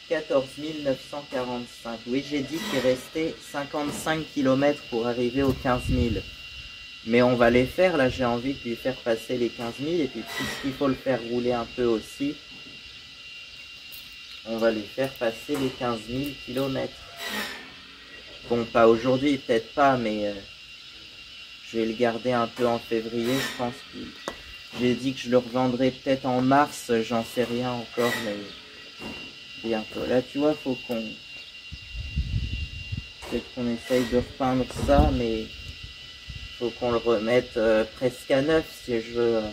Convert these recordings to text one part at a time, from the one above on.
14 945. Oui, j'ai dit qu'il restait 55 km pour arriver aux 15 000. Mais on va les faire, là j'ai envie de lui faire passer les 15 000 et puis puisqu'il faut le faire rouler un peu aussi, on va lui faire passer les 15 000 km. Bon, pas aujourd'hui, peut-être pas, mais je vais le garder un peu en février, je pense que j'ai dit que je le revendrai peut-être en mars, j'en sais rien encore, mais bientôt. Là tu vois, faut qu'on... Peut-être qu'on essaye de repeindre ça, mais... Faut qu'on le remette presque à neuf si je veux.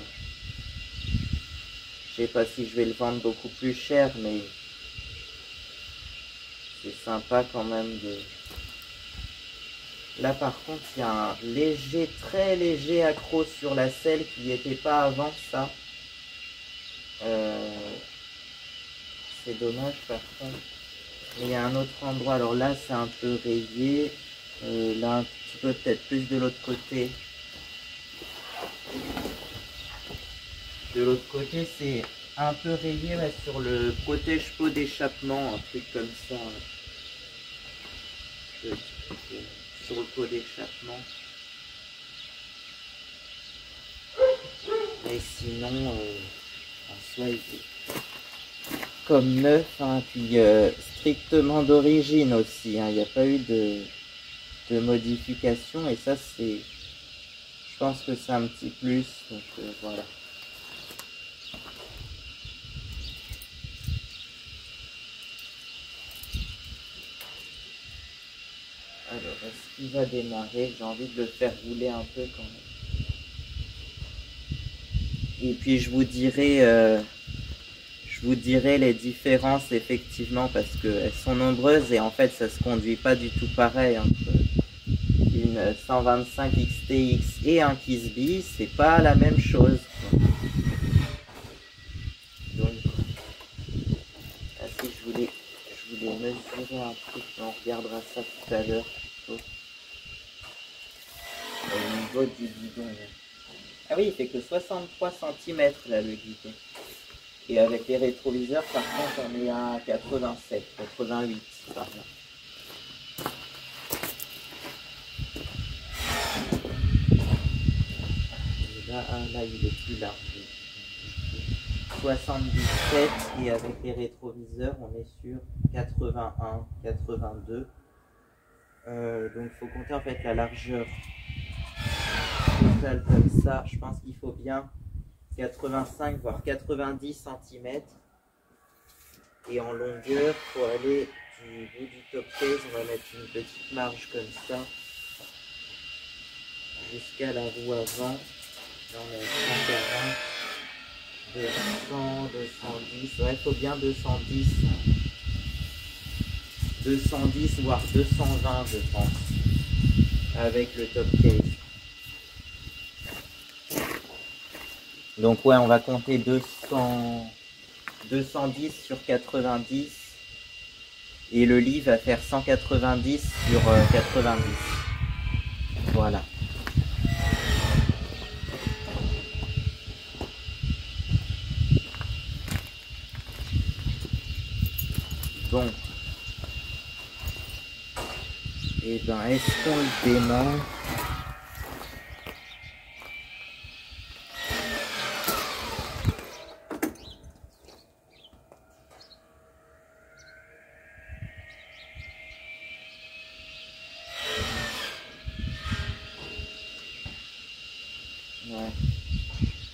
Je sais pas si je vais le vendre beaucoup plus cher, mais c'est sympa quand même de... Là par contre, il y a un léger, très léger accroc sur la selle qui n'y était pas avant ça. C'est dommage par contre. Mais il y a un autre endroit, alors là c'est un peu rayé. Là un petit peu peut-être plus de l'autre côté. De l'autre côté, c'est un peu rayé là, sur le protège-pot d'échappement, un truc comme ça. Sur le pot d'échappement. Mais sinon, en soi, il est comme neuf, hein, puis strictement d'origine aussi. Hein, il n'y a pas eu de modification et ça, c'est... Je pense que c'est un petit plus, donc voilà. Alors, est-ce qu'il va démarrer? J'ai envie de le faire rouler un peu quand même. Et puis je vous dirai les différences effectivement parce qu'elles sont nombreuses et en fait ça se conduit pas du tout pareil entre une 125 XTX et un Kisby, c'est pas la même chose. Donc, si je voulais mesurer un truc, on regardera ça tout à l'heure. Au niveau du guidon. Ah oui, il fait que 63 cm là le guidon. Et avec les rétroviseurs, par contre, on est à 87, 88 par là. Et là, il est plus large. 77 et avec les rétroviseurs, on est sur 81, 82. Donc, il faut compter en fait la largeur totale comme ça. Je pense qu'il faut bien 85 voire 90 cm et en longueur pour aller du bout du top case on va mettre une petite marge comme ça jusqu'à la roue avant. Là on est à 140, 200, 210, ouais il faut bien 210 voire 220 je pense avec le top case. Donc ouais, on va compter 210 sur 90 et le lit va faire 190 sur 90. Voilà. Bon. Et ben, est-ce qu'on le démarre ?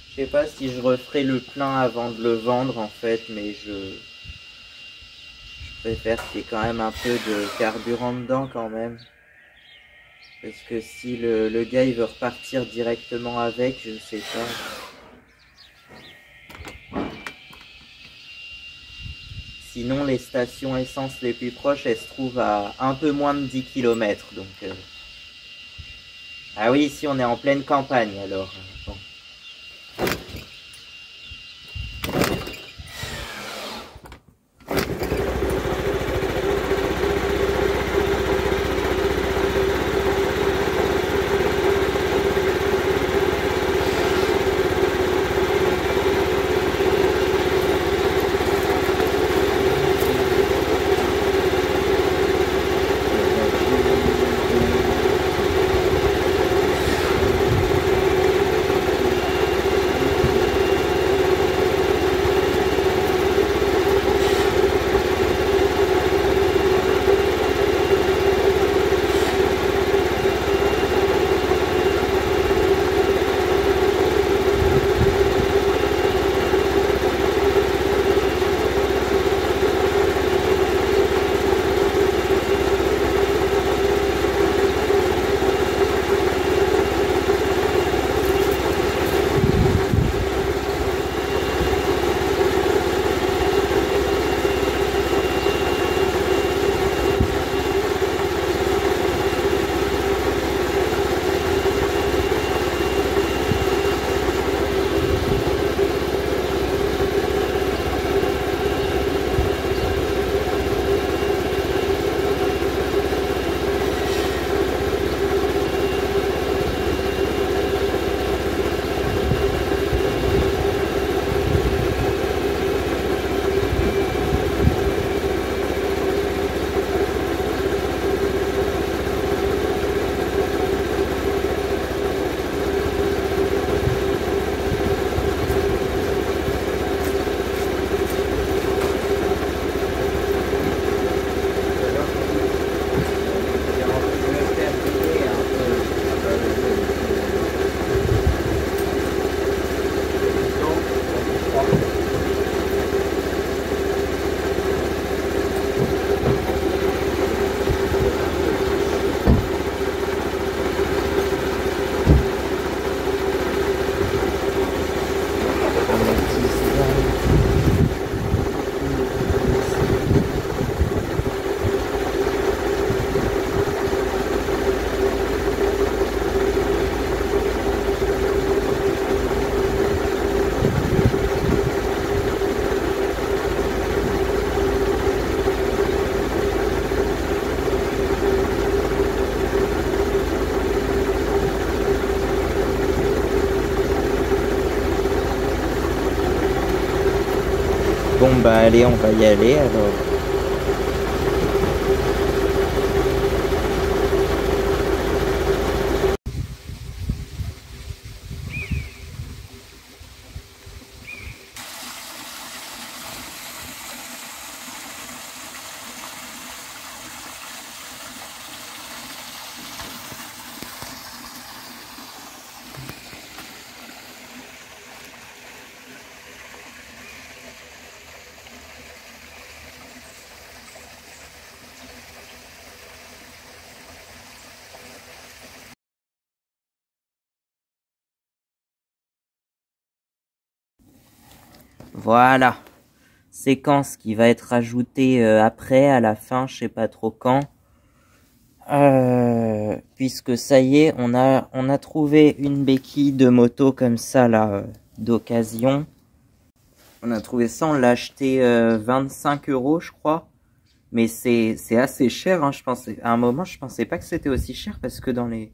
Je sais pas si je referai le plein avant de le vendre en fait, mais je préfère qu'il y ait quand même un peu de carburant dedans quand même. Parce que si le gars il veut repartir directement avec, je sais pas. Sinon les stations essence les plus proches elles se trouvent à un peu moins de 10 km. Donc, ah oui, ici on est en pleine campagne alors. Bon. bah allez, on va y aller alors. Voilà, séquence qui va être ajoutée après, à la fin, je sais pas trop quand. Puisque ça y est, on a trouvé une béquille de moto comme ça là, d'occasion. On a trouvé ça, on l'a acheté 25 € je crois. Mais c'est assez cher, hein. À un moment je pensais pas que c'était aussi cher, parce que dans les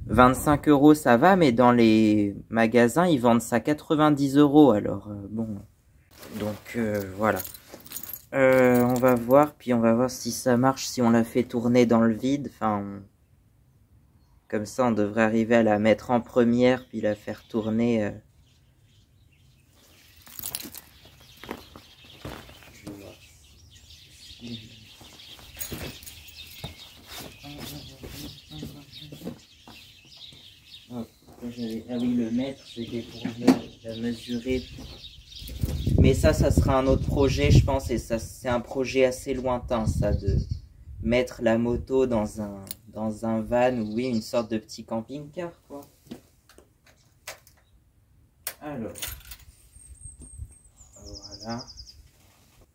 25 € ça va, mais dans les magasins ils vendent ça 90 €. Alors bon, donc voilà. On va voir, puis on va voir si ça marche, si on la fait tourner dans le vide. Enfin, comme ça on devrait arriver à la mettre en première, puis la faire tourner. Ah oui, le mètre, c'était pour la mesurer. Mais ça sera un autre projet, je pense, et ça, c'est un projet assez lointain, ça, de mettre la moto dans un van, ou oui, une sorte de petit camping-car, quoi. Alors, voilà.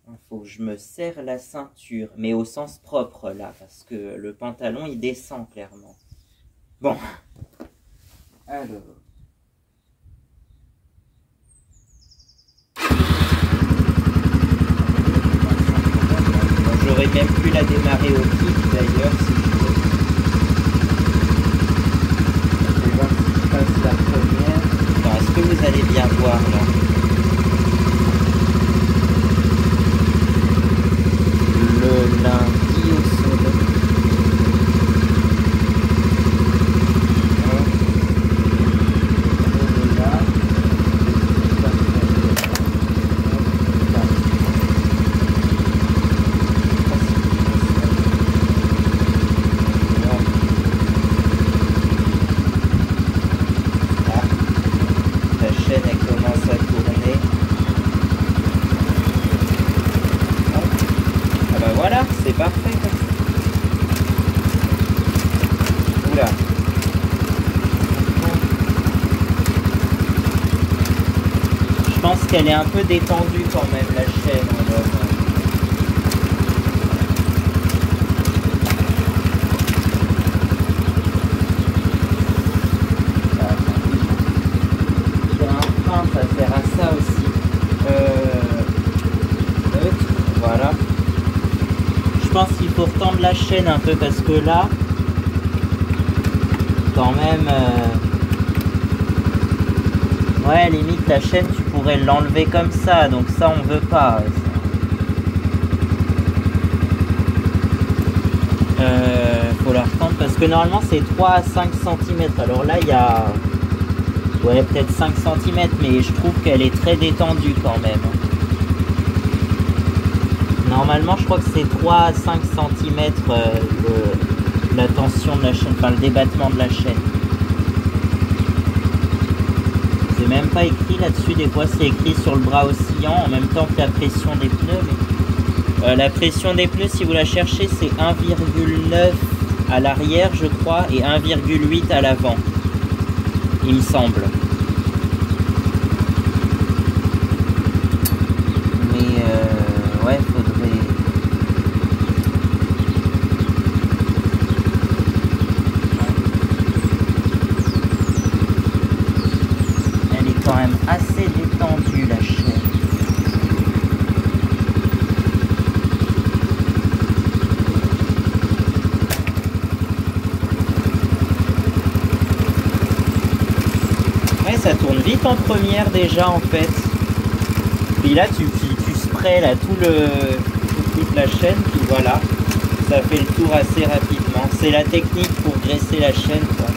Il faut que je me serre la ceinture, mais au sens propre, là, parce que le pantalon, il descend, clairement. Bon. Alors... J'aurais même pu la démarrer au kick d'ailleurs si je veux. Je vais voir si je passe la première. Attends, est-ce que vous allez bien voir là? Le lundi au soleil. C'est parfait. Oula. Je pense qu'elle est un peu détendue quand même, la chaîne. J'ai un frein, ça sert à ça aussi. Voilà. Je pense qu'il faut retendre la chaîne un peu, parce que là, quand même, ouais, limite la chaîne tu pourrais l'enlever comme ça, donc ça on veut pas. Faut la retendre, parce que normalement c'est 3 à 5 cm. Alors là il y a, ouais, peut-être 5 cm, mais je trouve qu'elle est très détendue quand même. Normalement, je crois que c'est 3 à 5 cm la tension de la chaîne, enfin le débattement de la chaîne. C'est même pas écrit là-dessus, des fois c'est écrit sur le bras oscillant en même temps que la pression des pneus. Mais, la pression des pneus, si vous la cherchez, c'est 1,9 à l'arrière, je crois, et 1,8 à l'avant, il me semble. Mais ouais, faudrait... Elle est quand même assez détendue, la chaîne. Ouais, ça tourne vite en première déjà en fait. Puis là tu près là, toute la chaîne, puis voilà, ça fait le tour assez rapidement. C'est la technique pour graisser la chaîne, quoi.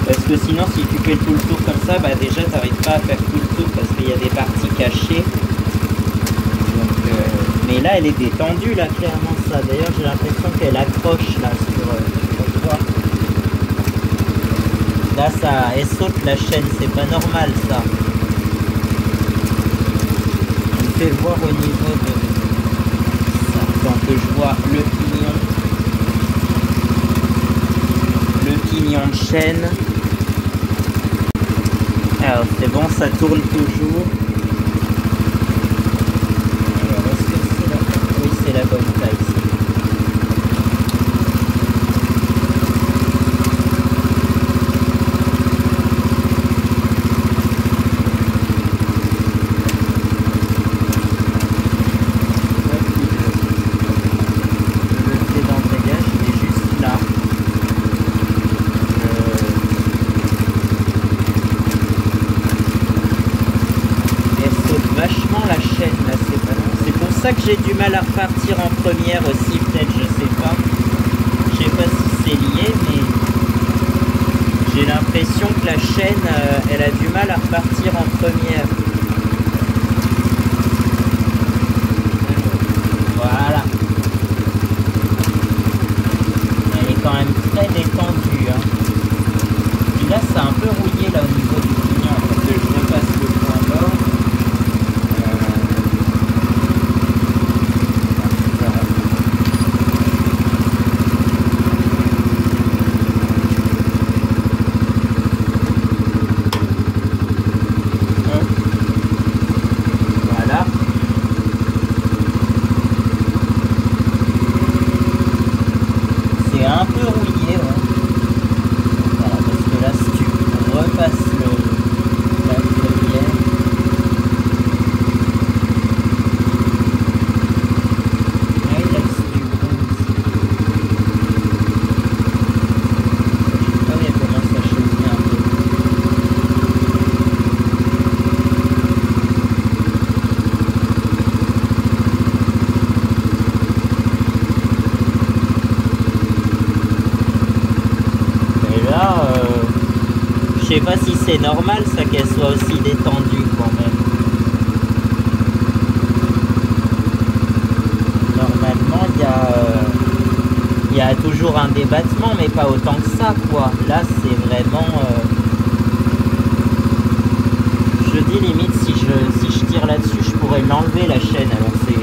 Parce que sinon, si tu fais tout le tour comme ça, bah déjà t'arrives pas à faire tout le tour parce qu'il y a des parties cachées. Donc, mais là, elle est détendue, là, clairement, ça. D'ailleurs, j'ai l'impression qu'elle accroche, là, sur le toit. Là, ça, elle saute la chaîne, c'est pas normal, ça. On me fait voir au niveau de ça, tant que je vois le pignon de chaîne. Alors, c'est bon, ça tourne toujours. Alors, est-ce que c'est la... Oui, c'est la bonne taille. Que j'ai du mal à repartir en première aussi, peut-être, je sais pas si c'est lié, mais j'ai l'impression que la chaîne elle a du mal à repartir en première. Voilà, elle est quand même très détendue, hein. Puis là c'est un peu rouillé là au niveau du pignon, parce que je repasse le point d'or. Je sais pas si c'est normal ça qu'elle soit aussi détendue quand même. Normalement il y a toujours un débattement mais pas autant que ça quoi. Là c'est vraiment je dis limite si je tire là-dessus je pourrais l'enlever la chaîne alors c'est.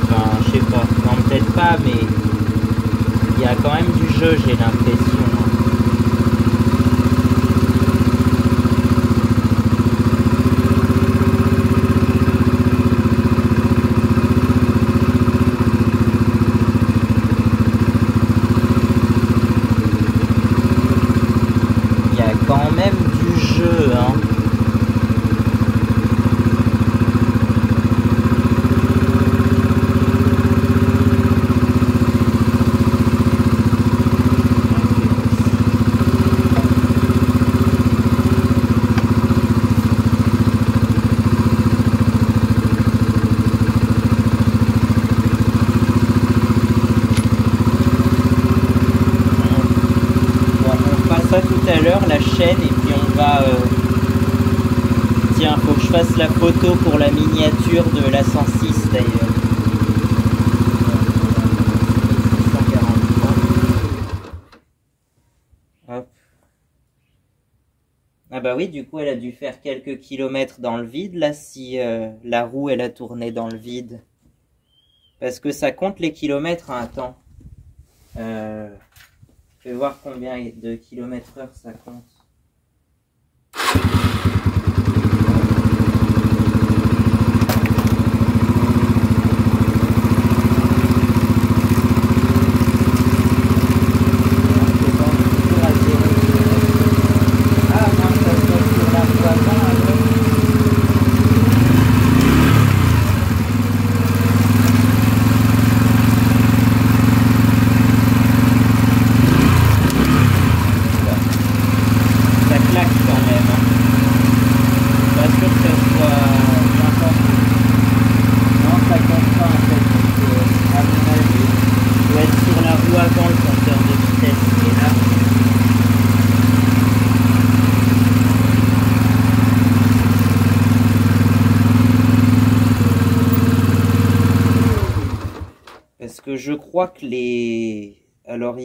Enfin je sais pas. Non peut-être pas mais il y a quand même du jeu j'ai l'impression. La chaîne et puis on va tiens faut que je fasse la photo pour la miniature de la 106 d'ailleurs. Hop. Ah bah oui du coup elle a dû faire quelques kilomètres dans le vide là si la roue elle a tourné dans le vide parce que ça compte les kilomètres hein, attends je vais voir combien de km/h ça compte. Parce que je crois que les... Alors,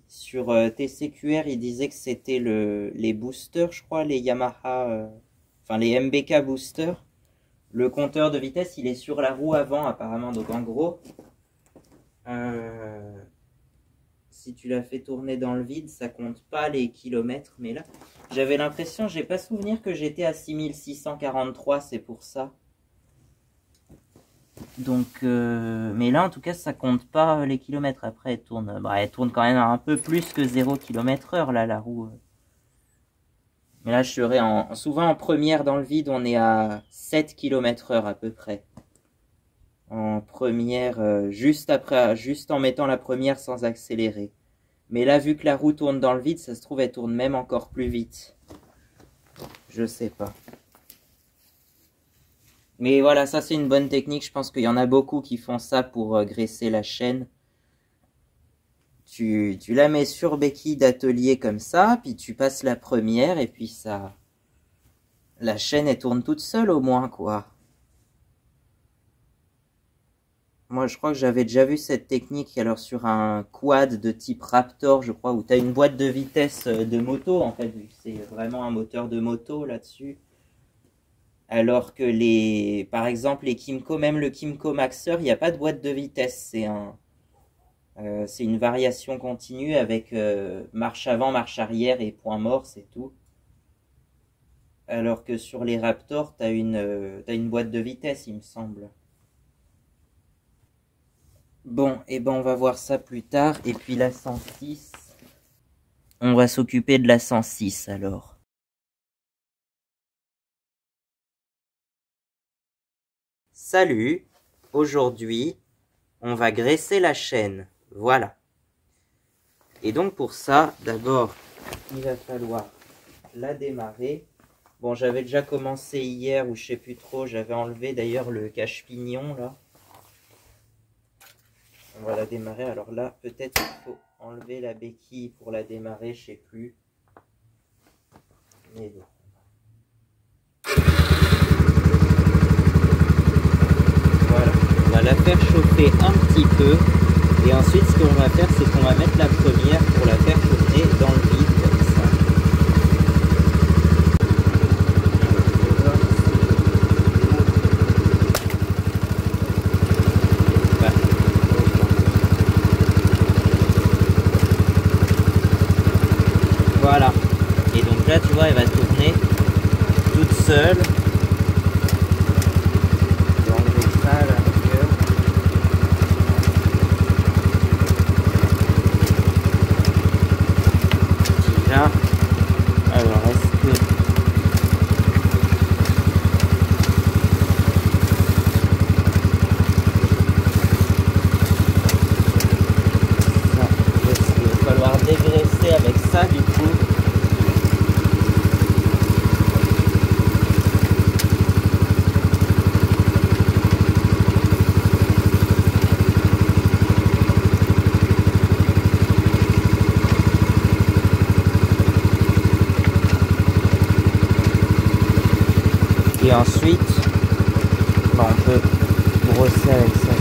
sur TCQR, il disait que c'était les boosters, je crois, les Yamaha... Enfin, les MBK boosters. Le compteur de vitesse, il est sur la roue avant, apparemment. Donc, en gros... si tu la fais tourner dans le vide, ça compte pas les kilomètres. Mais là, j'avais l'impression, j'ai pas souvenir que j'étais à 6643, c'est pour ça. Donc, mais là, en tout cas, ça compte pas les kilomètres. Après, elle tourne quand même un peu plus que 0 km/h, là, la roue. Mais là, je serais souvent en première dans le vide, on est à 7 km/h à peu près. En première, juste en mettant la première sans accélérer. Mais là, vu que la roue tourne dans le vide, ça se trouve, elle tourne même encore plus vite. Je sais pas. Mais voilà, ça c'est une bonne technique. Je pense qu'il y en a beaucoup qui font ça pour graisser la chaîne. Tu la mets sur béquille d'atelier comme ça, puis tu passes la première, et puis ça... La chaîne, elle tourne toute seule au moins, quoi. Moi, je crois que j'avais déjà vu cette technique alors sur un quad de type Raptor, je crois, où tu as une boîte de vitesse de moto, en fait, vu que c'est vraiment un moteur de moto là-dessus. Alors que par exemple, les Kymco, même le Kymco Maxer, il n'y a pas de boîte de vitesse. C'est une variation continue avec marche avant, marche arrière et point mort, c'est tout. Alors que sur les Raptor, t'as une boîte de vitesse, il me semble. Bon, et ben on va voir ça plus tard. Et puis la 106, on va s'occuper de la 106 alors. Salut, aujourd'hui, on va graisser la chaîne, voilà. Et donc pour ça, d'abord, il va falloir la démarrer. Bon, j'avais déjà commencé hier, ou je sais plus trop, j'avais enlevé d'ailleurs le cache-pignon, là. On va la démarrer, alors là, peut-être qu'il faut enlever la béquille pour la démarrer, je sais plus. Mais bon. Voilà, on va la faire chauffer un petit peu. Et ensuite, ce qu'on va faire, c'est qu'on va mettre la première pour la faire chauffer dans le vide, comme ça. Voilà. Et donc là, tu vois, elle va tourner toute seule. Je vais enlever ça à la rigueur. Puis là, alors est-ce que... Il va falloir dégraisser avec ça du coup. Et ensuite, on peut brosser avec ça.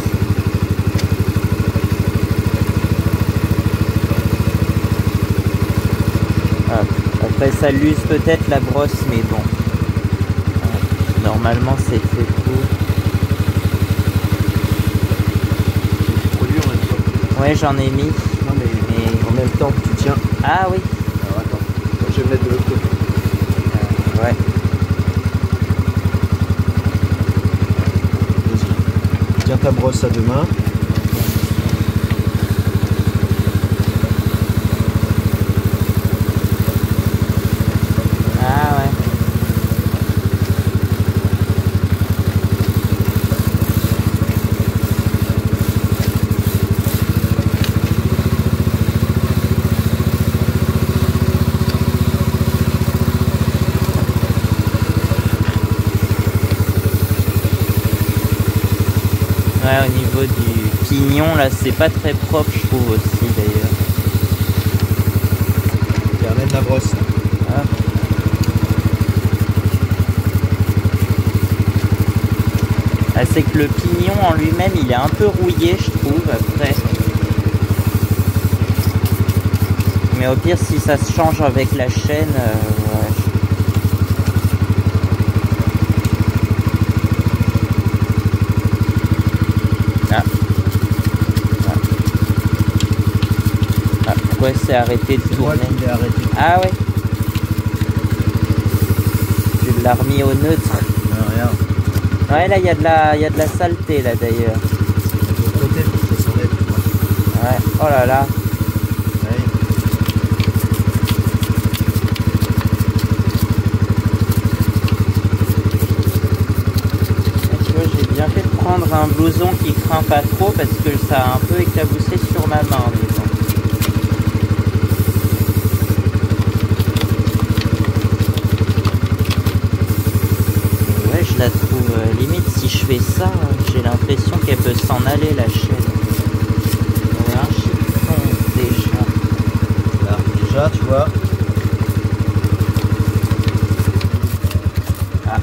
Après ça l'use peut-être la brosse, mais bon. Normalement c'est fait tout. Ouais, j'en ai mis. Non mais en même temps tu tiens. Ah oui. Alors attends, je vais mettre de l'autre côté. Ouais. Tiens ta brosse à deux mains. Ah ouais. Ouais, au niveau du pignon, là, c'est pas très propre, je trouve aussi, d'ailleurs. Et ramène la brosse. Ah. Ah, c'est que le pignon en lui-même, il est un peu rouillé, je trouve, après. Mais au pire, si ça se change avec la chaîne, ouais. Ah. Ah. Ah, pourquoi c'est arrêté de tourner? Ah ouais. Tu l'as remis au neutre. Non, rien. Ouais, là, il y a de la saleté, là, d'ailleurs. De l'autre côté, pour que ça s'enlève, tu vois. Ouais, oh là là. Ouais. Tu vois, j'ai bien fait de prendre un blouson qui craint pas trop parce que ça a un peu éclaboussé sur ma main, disons. Ouais, je la trouve limite, si je fais ça, j'ai l'impression qu'elle peut s'en aller, la chaîne. Ouais, un chiffon déjà. Là, déjà, tu vois. Ah.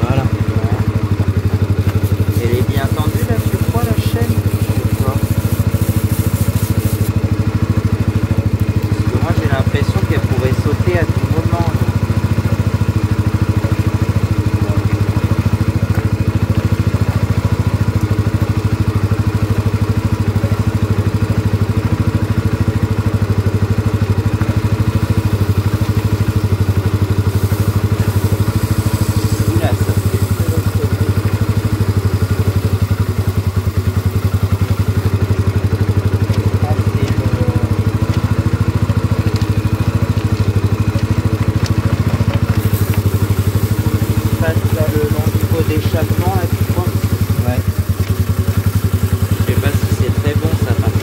Voilà. Elle est bien tendue là, tu crois, la chaîne? Je sais pas. Parce que moi j'ai l'impression qu'elle pourrait sauter à tout moment. Là. Oula, ça fait de l'autre côté. Ah, c'est passe là le long du pot d'échappement là, tu crois? Ouais. Je sais pas si c'est très bon ça par contre.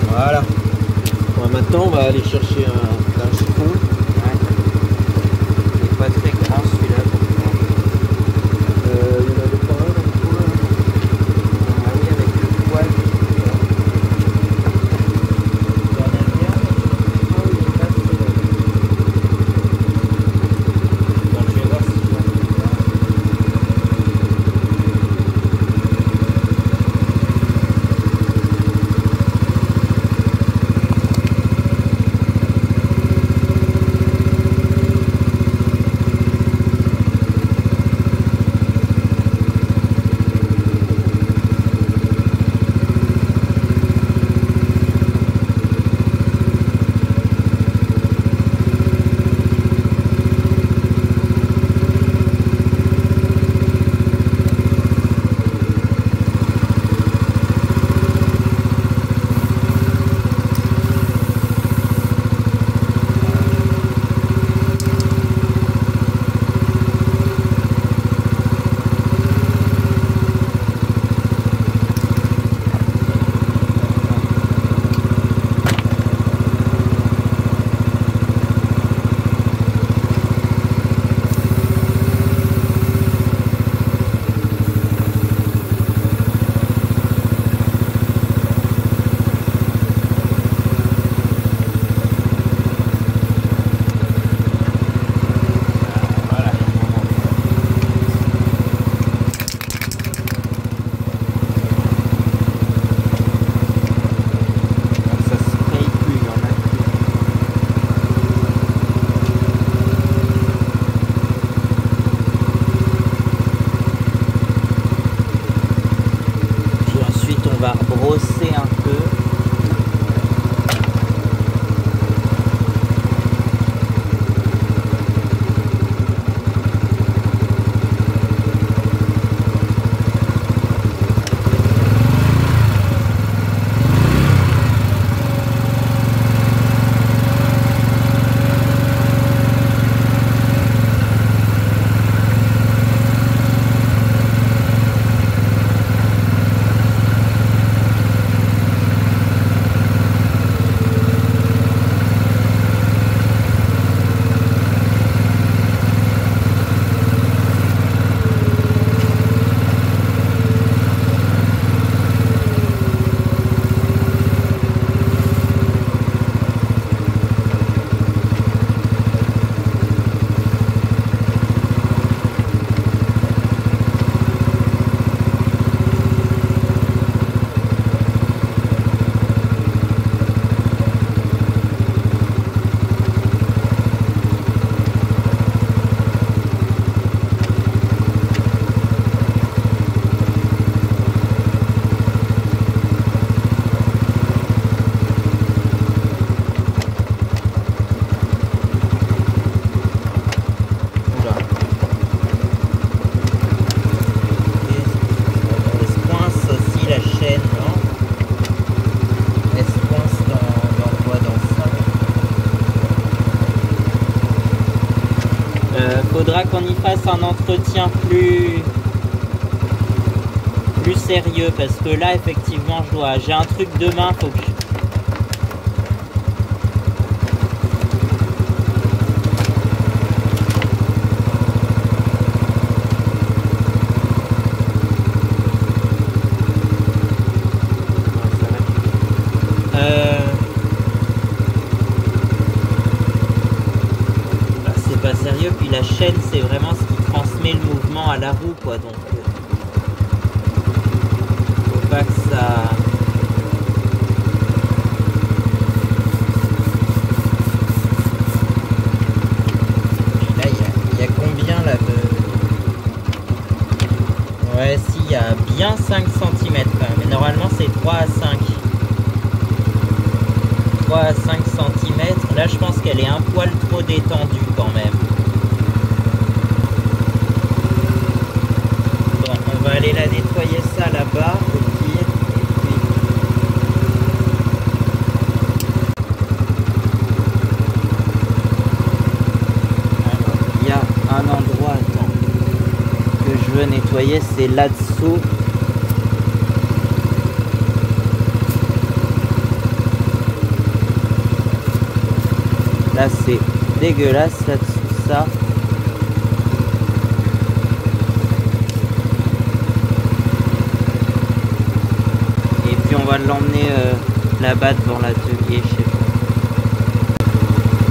Voilà. Bon, maintenant, on va aller chercher un chiffon. Ouais. Il est pas très grand celui-là pourtant. Il y en avait pas un dans le coin, là. Ah oui, avec le poil. T'en as bien? Ah oui, il est pas très long. Bon, je vais voir si je vois. brosser un peu. Faudra qu'on y fasse un entretien plus sérieux parce que là effectivement j'ai un truc demain, faut que c'est pas sérieux, puis la chaîne c'est vraiment ce qui transmet le mouvement à la roue quoi, donc faut pas que ça... Et là il y a combien là de... Ouais si, il y a bien 5 cm quand même, mais normalement c'est 3 à 5. 3 à 5 cm, là je pense qu'elle est un poil trop détendue quand même. Bon, on va aller la nettoyer ça là-bas au pire, et puis... Alors, il y a un endroit, attends, que je veux nettoyer, c'est là-dessous. Là c'est dégueulasse là-dessous ça. Et puis on va l'emmener là-bas devant l'atelier, je sais pas.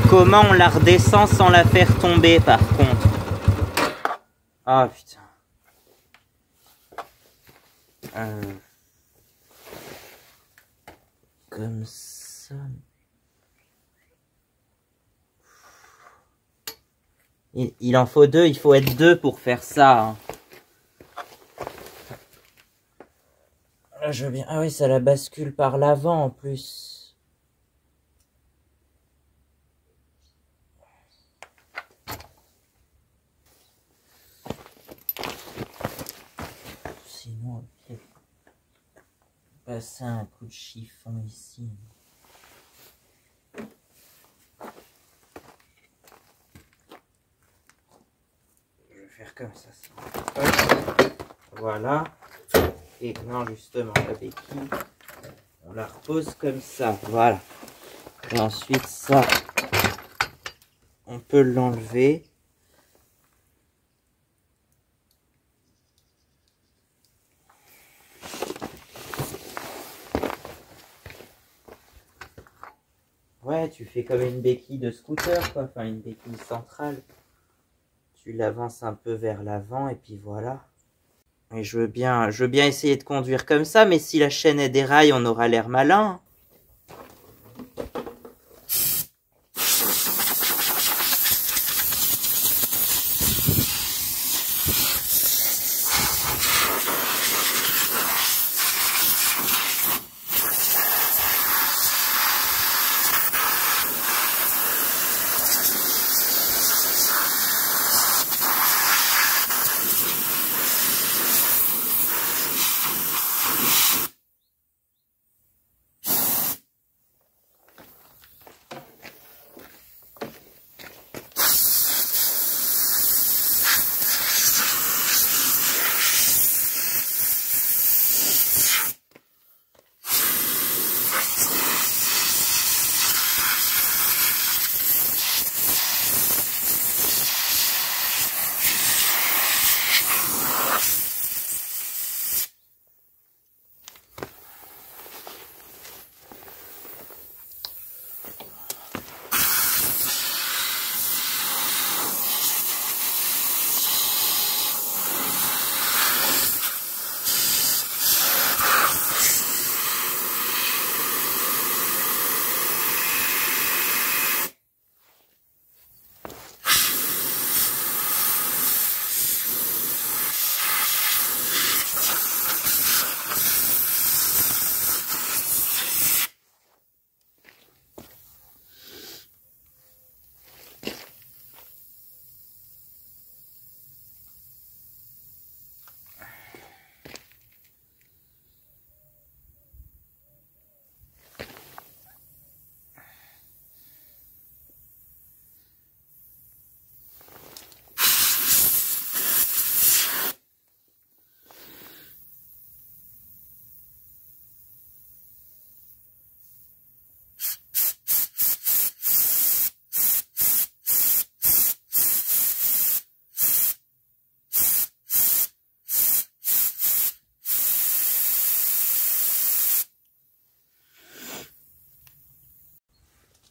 Comment on la redescend sans la faire tomber par contre? Ah putain. Comme ça. Il en faut deux, il faut être deux pour faire ça. Hein. Là, je veux bien... Ah oui, ça la bascule par l'avant en plus. Sinon, ok. Passer un coup de chiffon ici. Comme ça. Voilà. Et non, justement, la béquille, on la repose comme ça. Voilà. Et ensuite, ça, on peut l'enlever. Ouais, tu fais comme une béquille de scooter, quoi. Enfin, une béquille centrale. Tu l'avances un peu vers l'avant et puis voilà. Et je veux bien essayer de conduire comme ça, mais si la chaîne est déraille, on aura l'air malin.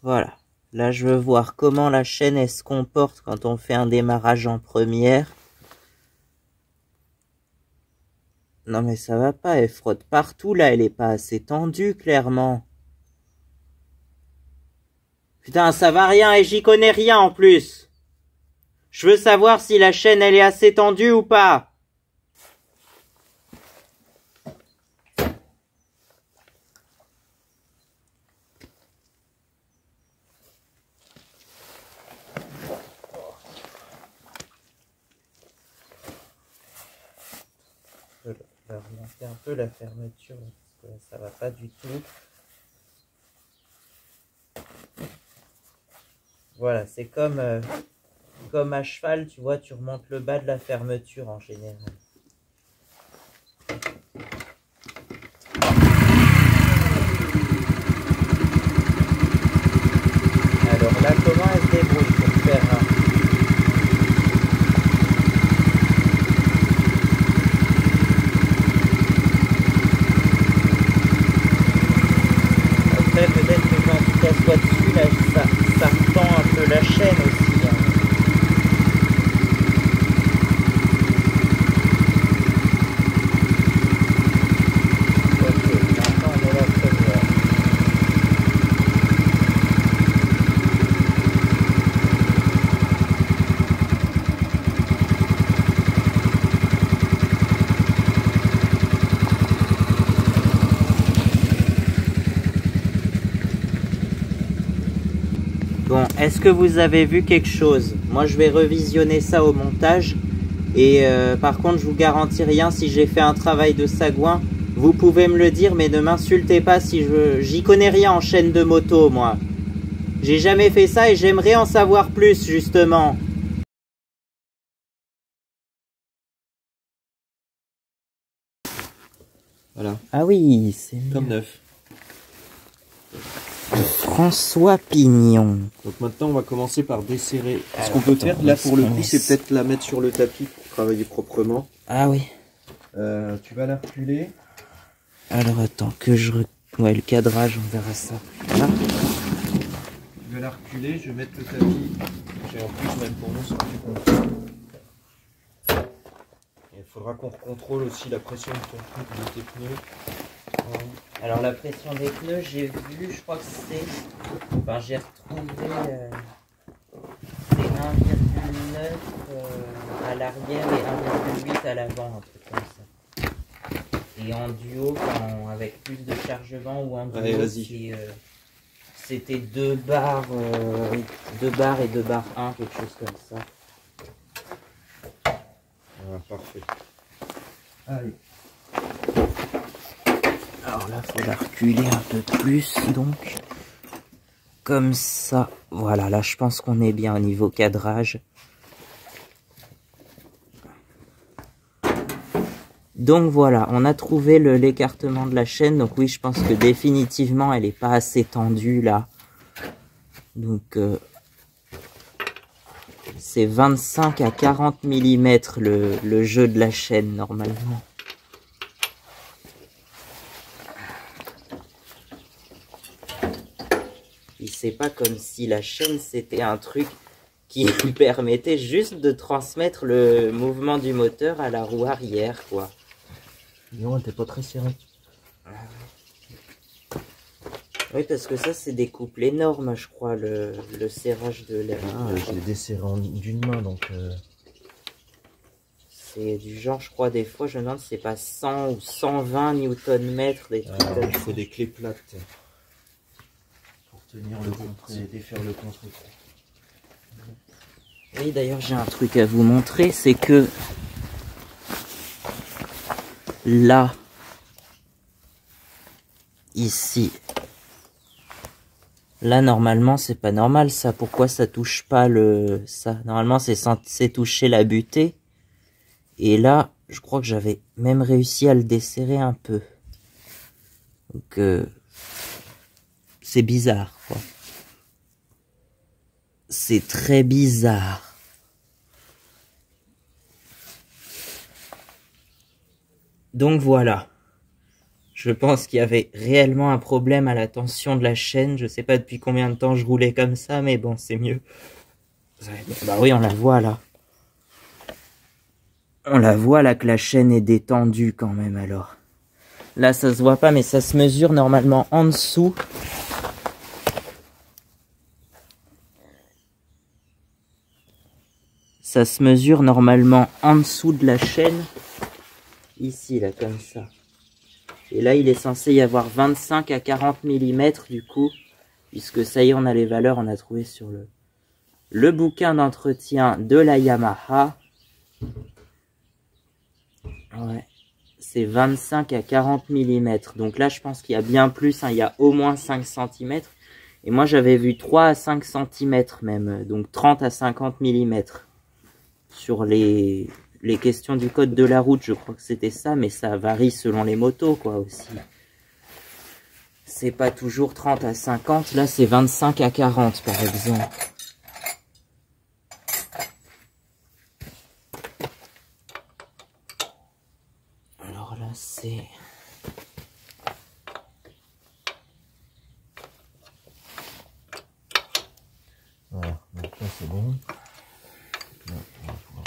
Voilà. Là, je veux voir comment la chaîne elle se comporte quand on fait un démarrage en première. Non mais ça va pas, elle frotte partout là, elle est pas assez tendue clairement. Putain, ça va rien et j'y connais rien en plus. Je veux savoir si la chaîne elle est assez tendue ou pas. Je vais remonter un peu la fermeture parce que ça va pas du tout. Voilà, c'est comme à cheval, tu vois, tu remontes le bas de la fermeture en général. Alors là, comment elle se débrouille pour faire un... Après, peut-être que quand tu t'assois dessus, là, ça retend un peu la chaîne aussi. Hein. Ok, maintenant on est la première. Bon, est-ce que vous avez vu quelque chose? Moi, je vais revisionner ça au montage. Et par contre, je vous garantis rien si j'ai fait un travail de sagouin. Vous pouvez me le dire, mais ne m'insultez pas si j'y connais rien en chaîne de moto, moi. J'ai jamais fait ça et j'aimerais en savoir plus, justement. Voilà. Ah oui, c'est Comme neuf. François Pignon. Donc maintenant, on va commencer par desserrer. Ce Alors, qu'on peut faire, attends, là, pour le on coup, laisse. c'est peut-être la mettre sur le tapis pour travailler proprement. Ah oui. Tu vas la reculer. Alors attends, que je... Ouais, le cadrage, on verra ça. Là. Je vais la reculer, je vais mettre le tapis. Et en plus, même pour nous, c'est plus compliqué. Il faudra qu'on contrôle aussi la pression de ton truc, de tes pneus. Ouais. Alors la pression des pneus, j'ai vu, je crois que c'est... Enfin, j'ai retrouvé... c'est 1,9 à l'arrière et 1,8 à l'avant, un truc comme ça. Et en duo, avec plus de chargement ou en duo, allez, c'était 2 barres, 2 barres et 2 barres 1, quelque chose comme ça. Voilà, parfait. Allez. Alors là, il faut la reculer un peu plus, donc. Comme ça. Voilà, là, je pense qu'on est bien au niveau cadrage. Donc voilà, on a trouvé l'écartement de la chaîne. Donc oui, je pense que définitivement, elle n'est pas assez tendue là. Donc c'est 25 à 40 mm le jeu de la chaîne normalement. Et c'est pas comme si la chaîne c'était un truc qui permettait juste de transmettre le mouvement du moteur à la roue arrière, quoi. Non, elle n'était pas très serrée. Oui, parce que ça, c'est des couples énormes, je crois, le serrage de l'air. Ah, je l'ai desserré d'une main, donc... C'est du genre, je crois, des fois, je me demande si c'est pas 100 ou 120 Nm, des trucs comme il faut ça. des clés plates pour tenir le contre et défaire le contre. Oui, d'ailleurs, j'ai un truc à vous montrer, c'est que là, ici, là, normalement, c'est pas normal, ça. Pourquoi ça touche pas ça? Normalement, c'est censé toucher la butée. Et là, je crois que j'avais même réussi à le desserrer un peu. Donc, c'est bizarre, quoi. C'est très bizarre. Donc voilà. Je pense qu'il y avait réellement un problème à la tension de la chaîne. Je sais pas depuis combien de temps je roulais comme ça, mais bon, c'est mieux. Bah oui, on la voit là. On la voit là que la chaîne est détendue quand même alors. Là, ça se voit pas, mais ça se mesure normalement en dessous. Ça se mesure normalement en dessous de la chaîne. Ici, là, comme ça. Et là, il est censé y avoir 25 à 40 mm du coup. Puisque ça y est, on a les valeurs, on a trouvé sur le bouquin d'entretien de la Yamaha. Ouais. C'est 25 à 40 mm. Donc là, je pense qu'il y a bien plus. Hein, il y a au moins 5 cm. Et moi, j'avais vu 3 à 5 cm même. Donc 30 à 50 mm. Sur les questions du code de la route, je crois que c'était ça. Mais ça varie selon les motos, quoi, aussi. C'est pas toujours 30 à 50. Là, c'est 25 à 40, par exemple. Alors là, c'est... Voilà, donc là c'est bon. Là, on va pouvoir...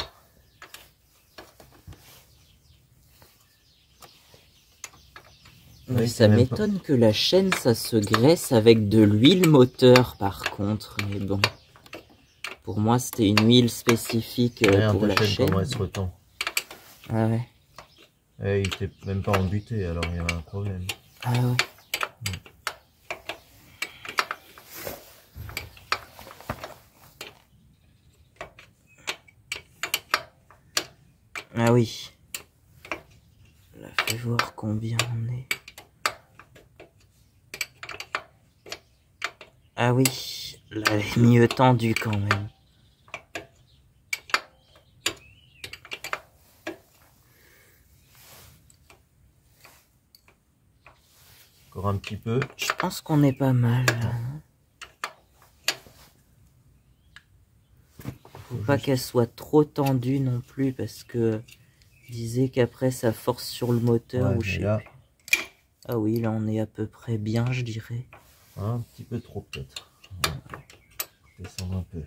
Mais ça m'étonne que la chaîne, ça se graisse avec de l'huile moteur par contre. Mais bon, pour moi, c'était une huile spécifique pour la chaîne. Comment elle se retend. Ah ouais. Et il était même pas embuté, alors il y a un problème. Ah ouais. Ah oui. Là, fais voir combien on est. Ah oui, là, elle est mieux tendue quand même. Encore un petit peu. Je pense qu'on est pas mal. Là. Faut pas qu'elle soit trop tendue non plus parce que je disais qu'après ça force sur le moteur ou je sais là... plus. Ah oui, là on est à peu près bien, je dirais. Un petit peu trop peut-être. Descendre un peu.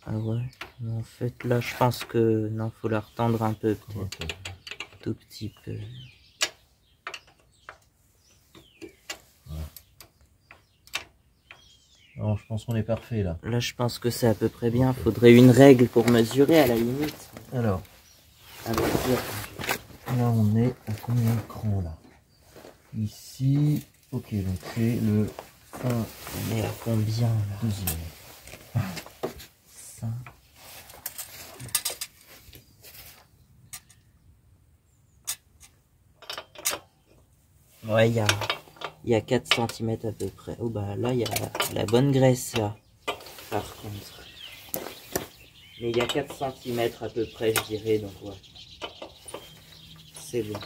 Ah ouais, mais en fait là je pense que non, faut la retendre un peu peut-être. Okay. Tout petit peu. Voilà. Non, je pense qu'on est parfait là. Là je pense que c'est à peu près bien. Faudrait une règle pour mesurer à la limite. Alors, à mesure. Là on est à combien de crans là? Ici, ok, donc c'est le 1. On est à combien là? Deuxième. 5. Ouais, il y a 4 cm à peu près. Oh bah là, il y a la bonne graisse là, par contre. Mais il y a 4 cm à peu près, je dirais, donc ouais. C'est bon.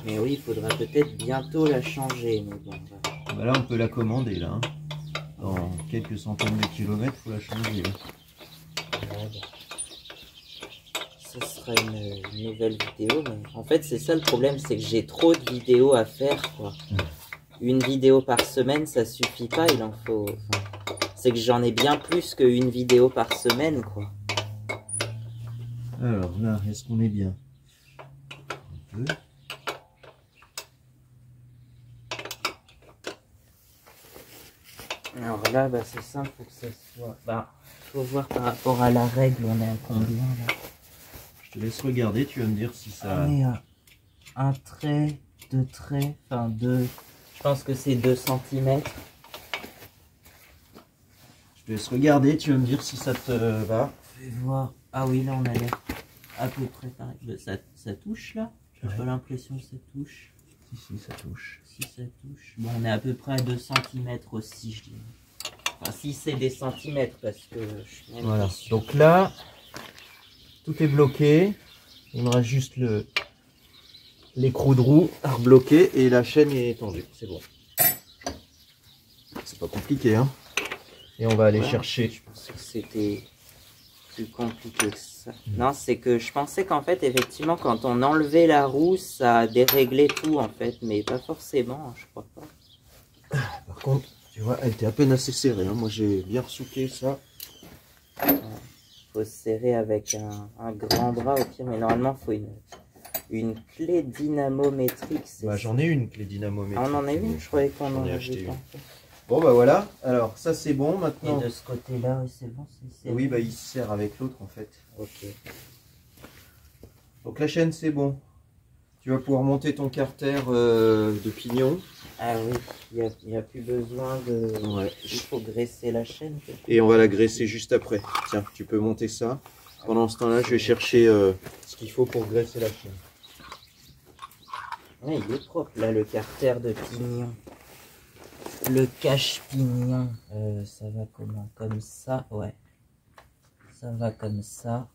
Mais oui, il faudra peut-être bientôt la changer. Mais bon, voilà. Bah là, on peut la commander là. Hein. Dans quelques centaines de kilomètres, il faut la changer. Ouais, bah. Ce sera une nouvelle vidéo. Mais en fait, c'est ça le problème, c'est que j'ai trop de vidéos à faire, quoi. Une vidéo par semaine, ça suffit pas, il en faut... Enfin, c'est que j'en ai bien plus qu'une vidéo par semaine, quoi. Alors là, est-ce qu'on est bien? Un peu. Alors là, bah, c'est simple, faut que ça soit... Bah, faut voir par rapport à la règle, on est à combien, là? Je te laisse regarder, tu vas me dire si ça... On est à un trait, 2 traits, enfin 2... Je pense que c'est 2 cm. Je te laisse regarder, tu vas me dire si ça te va. Je vais voir. Ah oui, là, on a l'air à peu près pareil. Ça touche, là? J'ai pas l'impression que ça touche. Si, ça touche. Si ça touche. Bon, on est à peu près à 2 cm aussi, je dirais. Enfin, si c'est des centimètres, parce que je suis même Voilà. pas sûr. Donc là, tout est bloqué. Il me reste juste l'écrou de roue à rebloquer et la chaîne est tendue. C'est bon. C'est pas compliqué, hein. Et on va aller Ouais, chercher. je pensais que c'était plus compliqué que ça. Non, c'est que je pensais qu'en fait, effectivement, quand on enlevait la roue, ça déréglait tout, en fait. Mais pas forcément, je crois pas. Par contre, tu vois, elle était à peine assez serrée. Hein. Moi, j'ai bien ressouqué ça. Faut se serrer avec un grand bras au pire, mais normalement, il faut une clé dynamométrique. Bah, j'en ai une clé dynamométrique. Ah, on en a une, je croyais qu'on en ai avait acheté pas. une. Bon, bah voilà. Alors, ça, c'est bon. Maintenant. Et de ce côté-là, oui, c'est bon. Oui, bah, il se sert avec l'autre, en fait. Ok. Donc, la chaîne, c'est bon. Tu vas pouvoir monter ton carter de pignon. Ah oui, il n'y a plus besoin de... Ouais. Il faut graisser la chaîne. Et on va la graisser juste après. Tiens, tu peux monter ça. Pendant ce temps-là, je vais chercher ce qu'il faut pour graisser la chaîne. Ouais, il est propre, là, le carter de pignon. Le cache-pignon. Ça va comment? Comme ça? Ouais. Ça va comme ça.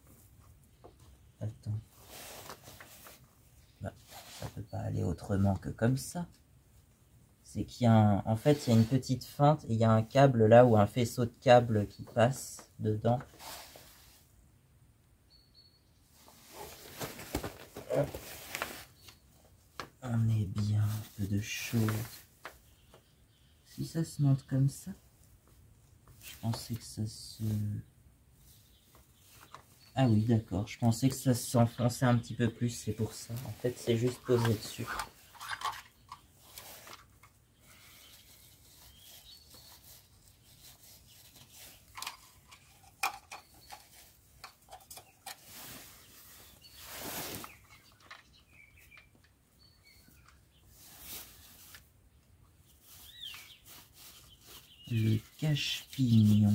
Attends. Bah, ça peut pas aller autrement que comme ça. C'est qu'il y a en fait, il y a une petite feinte et il y a un câble là ou un faisceau de câble qui passe dedans. On est bien, un peu de chaud. Si ça se monte comme ça, je pensais que ça se... Ah oui, d'accord, je pensais que ça s'enfonçait un petit peu plus, c'est pour ça. En fait, c'est juste posé dessus. Le cache-pignon.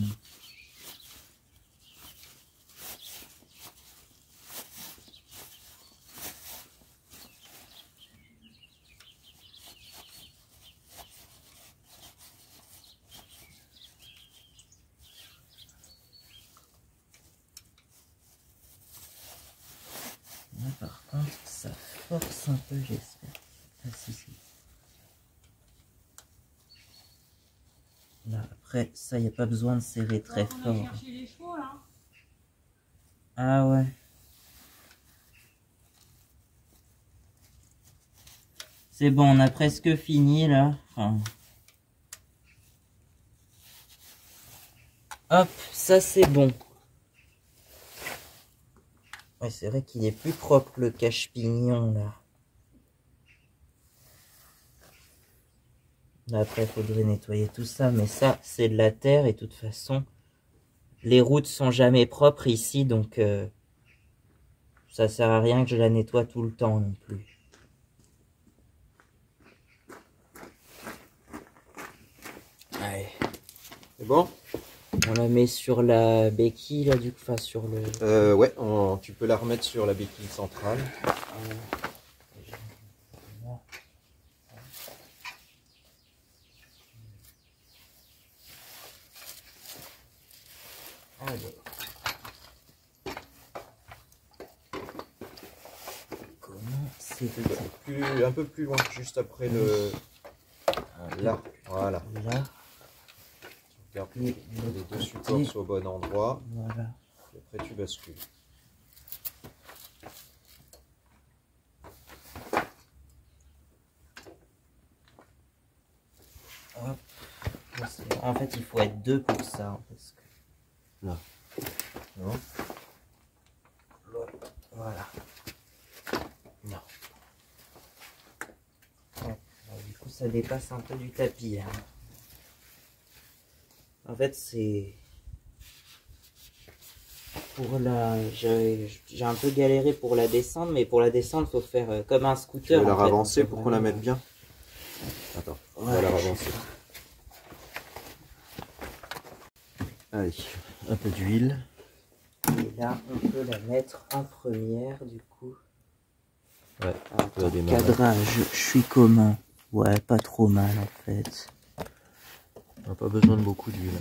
Là, par contre, ça force un peu, j'espère. Ah si, si. Là, après, ça, il n'y a pas besoin de serrer très fort. Les chevaux, là. Ah ouais. C'est bon, on a presque fini, là. Enfin... Hop, ça c'est bon. Ouais, c'est vrai qu'il est plus propre, le cache-pignon, là. Là, après, il faudrait nettoyer tout ça, mais ça, c'est de la terre, et de toute façon, les routes sont jamais propres ici, donc ça sert à rien que je la nettoie tout le temps non plus. Allez. C'est bon? On la met sur la béquille, là, du coup, enfin, sur le... Ouais, tu peux la remettre sur la béquille centrale. Comment c'est Un peu plus loin, juste après le... Là, voilà. Là. Regarde, les deux supports sont au bon endroit. Voilà. Et après tu bascules. Hop. En fait, il faut être deux pour ça. Parce que... Là. Non. Voilà. Non. Ouais. Alors, du coup, ça dépasse un peu du tapis. Hein. En fait, c'est... Pour la... J'ai un peu galéré pour la descendre, mais pour la descendre, il faut faire comme un scooter. Tu veux la en fait. ravancer pour qu'on la mette bien? Attends, on va Ouais, la ravancer. Allez, un peu d'huile. Et là, on peut la mettre en première, du coup. Ouais, Attends, cadrage, je suis comment? Ouais, pas trop mal, en fait. On n'a pas besoin de beaucoup d'huile.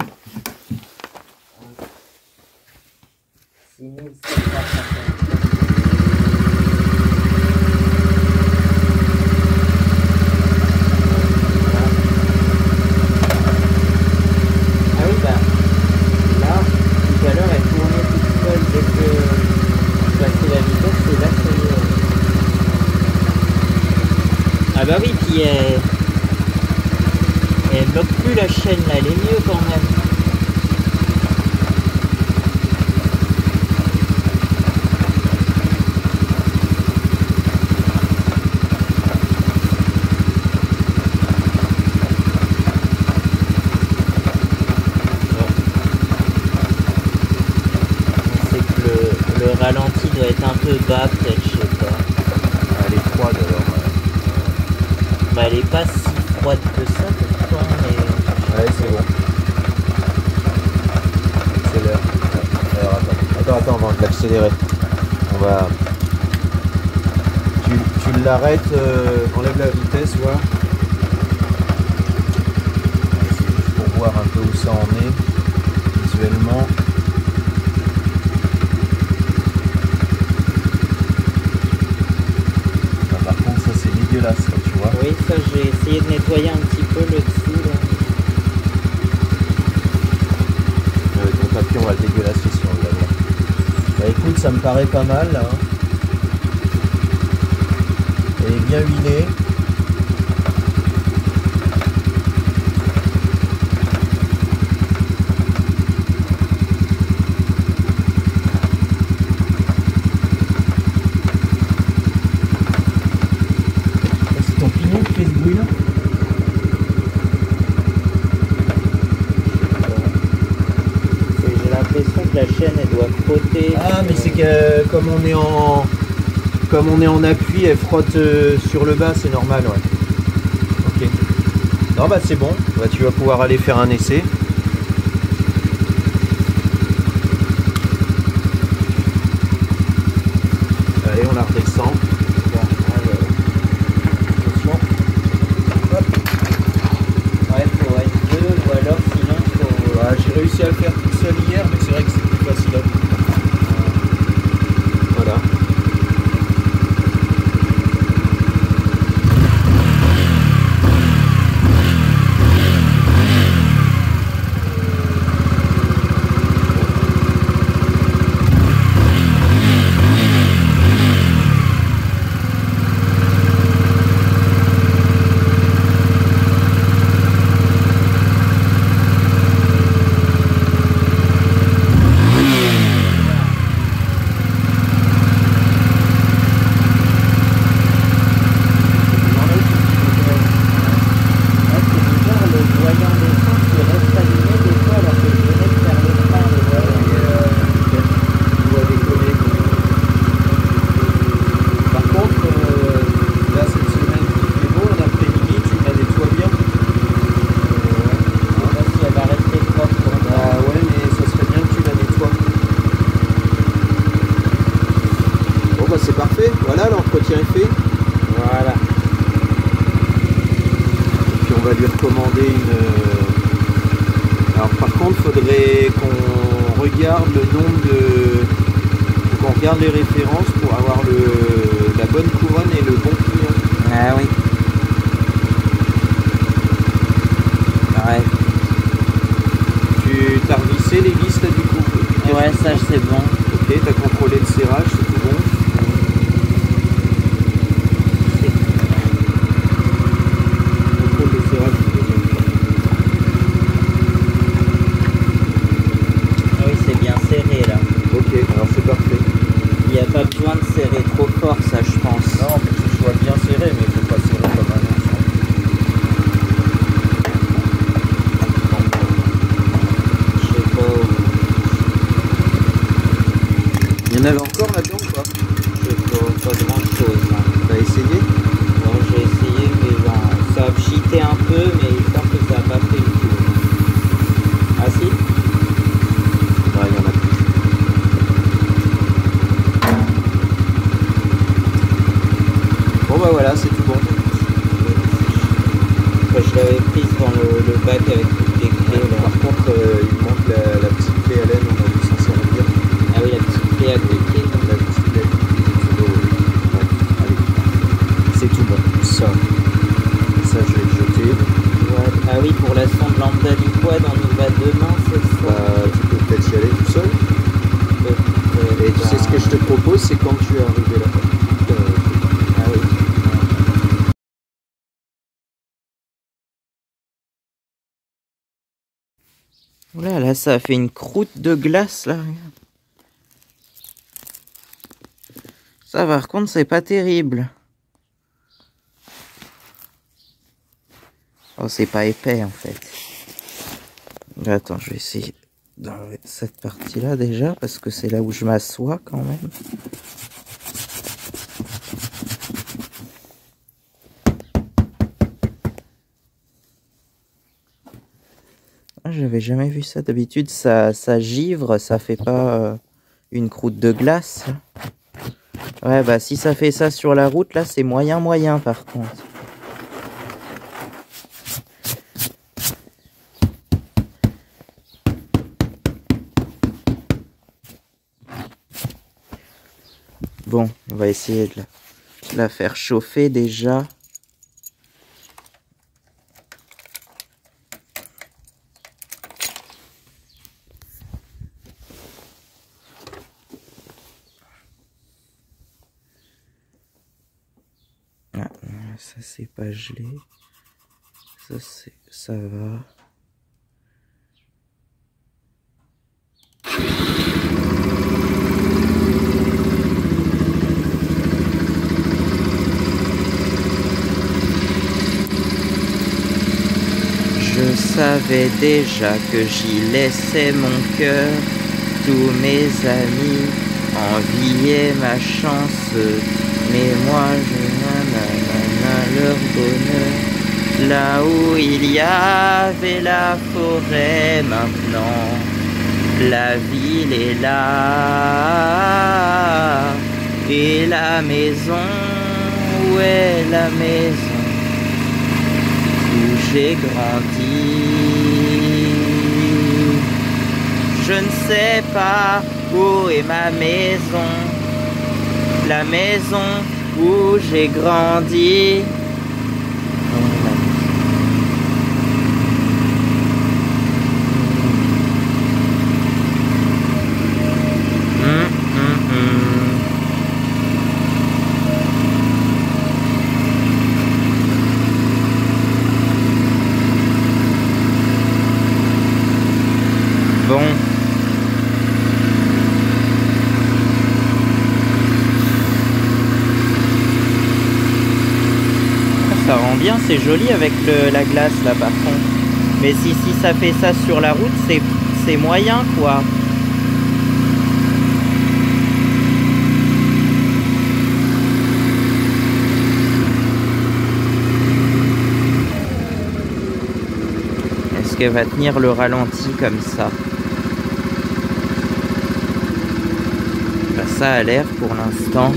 6750. Ah oui, bah, chaîne là, elle est mieux quand même. C'est que le ralenti doit être un peu bas peut-être, je sais pas. Elle est froide alors. Bah, elle est pas si froide que ça pourtant, mais... Ouais, c'est bon. Accélère. Alors attends, on va l'accélérer. On va. Tu l'arrêtes, enlève la vitesse, voir. C'est juste pour voir un peu où ça en est visuellement. Ah, par contre, ça c'est dégueulasse, là, tu vois. Oui, ça j'ai essayé de nettoyer un petit peu le dessous là. Ton papier, on va le dégueulasser si on le lave. Bah écoute, ça me paraît pas mal là. Elle est bien huilée. C'est ton pignon qui fait ce bruit là? J'ai l'impression que la chaîne elle doit frotter. Ah mais c'est que comme on est en appui, elle frotte sur le bas, c'est normal, ouais. Ok. Non bah c'est bon, bah, tu vas pouvoir aller faire un essai. Allez, on la redescend. Attention. Hop. Ouais, faut être deux ou alors sinon faut... Bah, j'ai réussi à le faire tout seul hier, mais c'est vrai que c'est plus facile à faire. Voilà. C'est parfait, voilà, l'entretien est fait. Voilà. Et puis on va lui recommander une... Alors par contre, faudrait qu'on regarde le nombre de... Faut qu'on regarde les références pour avoir la bonne couronne et le bon pignon. Ah oui. Ouais. Tu t'as revissé les vis là du coup? Ouais, ça c'est bon. Ok, t'as contrôlé le serrage, c'est tout bon. Il n'y a pas besoin de serrer trop fort, ça je pense. Non, faut que ce soit bien serré, mais il faut pas serrer comme un enfant. Je sais pas où... Il y en avait encore là-dedans ou pas? Je sais pas grand chose. Hein. T'as essayé? Bon, j'ai essayé, mais bon, ça a cheaté un peu, mais je pense que ça n'a pas fait le coup. Ah si? Ouais, il y en a plus. Bon bah voilà, c'est tout bon. Je l'avais prise dans le bac avec toutes les clés. Là. Par contre, il manque la petite clé Allen, on a dû s'en servir. Ah oui, la petite clé à côté. La petite clé. Ouais, allez. C'est tout bon. Ça je vais le jeter. Ouais. Ah oui, pour la sonde lambda du quad, on y va demain, c'est ça? Bah, tu peux peut-être y aller tout seul. Et tu sais ce que je te propose, c'est quand tu es arrivé là-bas. Oula, là, ça a fait une croûte de glace, là. Ça, par contre, c'est pas terrible. Oh, c'est pas épais, en fait. Attends, je vais essayer d'enlever cette partie-là, déjà, parce que c'est là où je m'assois, quand même. Ah, j'avais jamais vu ça. D'habitude, ça givre, ça fait pas une croûte de glace. Ouais, bah si ça fait ça sur la route, là, c'est moyen par contre. Bon, on va essayer de la faire chauffer déjà. Ah, ça c'est pas gelé. Ça va. Je savais déjà que j'y laissais mon cœur. Tous mes amis enviaient ma chance, mais moi je leur bonheur. Là où il y avait la forêt, maintenant la ville est là. Et la maison, où est la maison où j'ai grandi? Je ne sais pas où est ma maison, la maison où j'ai grandi. Bon. Ça rend bien, c'est joli avec la glace là par contre. Mais si ça fait ça sur la route, c'est moyen quoi. Est-ce qu'elle va tenir le ralenti comme ça? Bah, ça a l'air pour l'instant.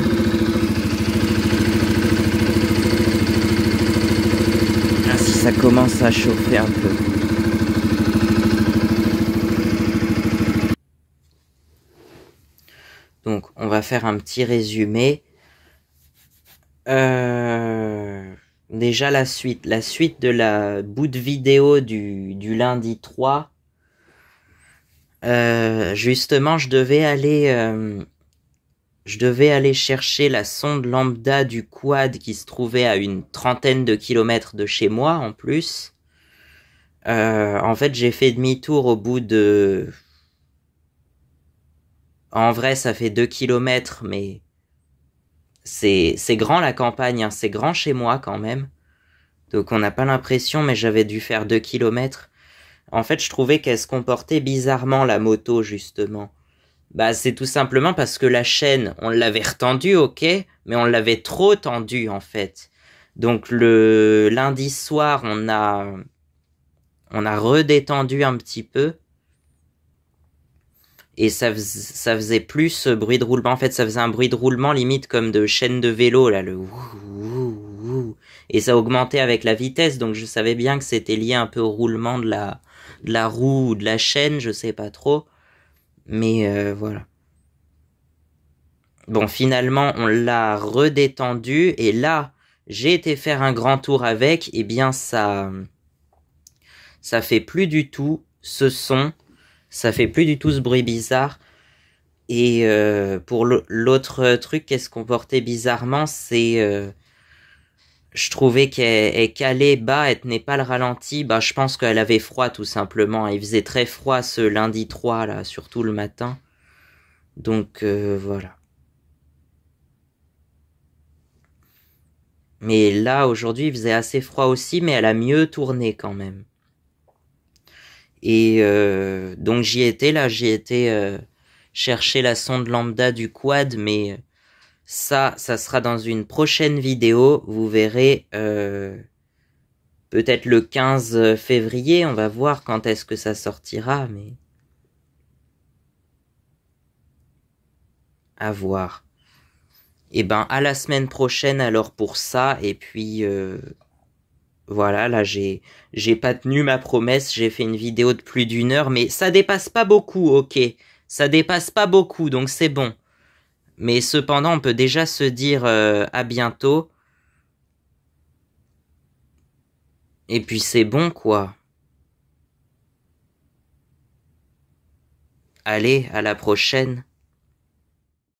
Ça commence à chauffer un peu. Donc, on va faire un petit résumé. Déjà, la suite de la bout de vidéo du lundi 3. Justement, je devais aller chercher la sonde lambda du quad qui se trouvait à une 30aine de kilomètres de chez moi en plus. En fait, j'ai fait demi-tour au bout de... En vrai, ça fait 2 kilomètres, mais c'est grand la campagne, hein. C'est grand chez moi quand même. Donc on n'a pas l'impression, mais j'avais dû faire 2 kilomètres. En fait, je trouvais qu'elle se comportait bizarrement, la moto, justement. Bah, c'est tout simplement parce que la chaîne, on l'avait retendue, ok, mais on l'avait trop tendue, en fait. Donc, le lundi soir, on a redétendu un petit peu. Et ça faisait plus ce bruit de roulement. En fait, ça faisait un bruit de roulement limite comme de chaîne de vélo, là, le ouh. Et ça augmentait avec la vitesse, donc je savais bien que c'était lié un peu au roulement de la roue ou de la chaîne, je sais pas trop. Mais voilà. Bon, finalement, on l'a redétendu, et là, j'ai été faire un grand tour avec, et bien ça fait plus du tout ce son, ça fait plus du tout ce bruit bizarre. Et pour l'autre truc, qu'est-ce qu'on portait bizarrement, c'est je trouvais qu'elle calait bas, elle tenait pas le ralenti. Bah, je pense qu'elle avait froid tout simplement. Il faisait très froid ce lundi 3 là, surtout le matin. Donc voilà. Mais là aujourd'hui il faisait assez froid aussi, mais elle a mieux tourné quand même. Et donc j'y étais chercher la sonde lambda du quad, mais ça sera dans une prochaine vidéo. Vous verrez peut-être le 15 février, on va voir quand est-ce que ça sortira, mais à voir. Et ben à la semaine prochaine alors pour ça, et puis voilà, là j'ai pas tenu ma promesse, j'ai fait une vidéo de plus d'1 heure, mais ça dépasse pas beaucoup, ok. Ça dépasse pas beaucoup, donc c'est bon. Mais cependant, on peut déjà se dire à bientôt. Et puis c'est bon, quoi. Allez, à la prochaine.